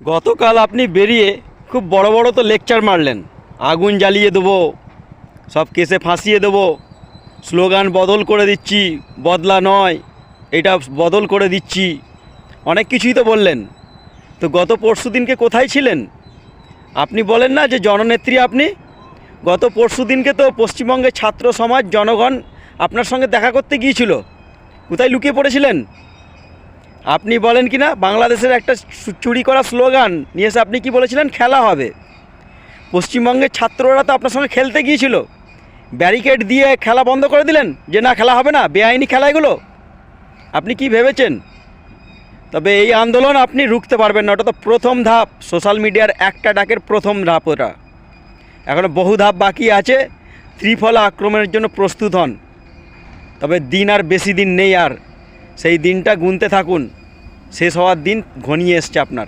গতকাল আপনি বেরিয়ে খুব বড় বড় তো লেকচার মারলেন, আগুন জ্বালিয়ে দেবো, সব কেসে ফাঁসিয়ে দেবো, স্লোগান বদল করে দিচ্ছি, বদলা নয় এটা বদল করে দিচ্ছি, অনেক কিছুই তো বললেন। তো গত পরশু দিনকে কোথায় ছিলেন? আপনি বলেন না যে জননেত্রী আপনি। গত পরশু দিনকে তো পশ্চিমবঙ্গের ছাত্র সমাজ জনগণ আপনার সঙ্গে দেখা করতে গিয়েছিল, কোথায় লুকিয়ে পড়েছিলেন? আপনি বলেন কি না বাংলাদেশের একটা চুরি করা স্লোগান নিয়ে এসে আপনি কি বলেছিলেন? খেলা হবে। পশ্চিমবঙ্গের ছাত্ররা তো আপনার সঙ্গে খেলতে গিয়েছিল, ব্যারিকেড দিয়ে খেলা বন্ধ করে দিলেন যে না খেলা হবে না, বেআইনি খেলা এগুলো। আপনি কি ভেবেছেন? তবে এই আন্দোলন আপনি রুখতে পারবেন না, ওটা তো প্রথম ধাপ, সোশ্যাল মিডিয়ার একটা ডাকের প্রথম ধাপ ওটা। এখনও বহু ধাপ বাকি আছে। ত্রিফলা আক্রমণের জন্য প্রস্তুত হন। তবে দিন আর বেশি দিন নেই, আর সেই দিনটা গুনতে থাকুন, শেষ হওয়ার দিন ঘনিয়ে এসছে আপনার।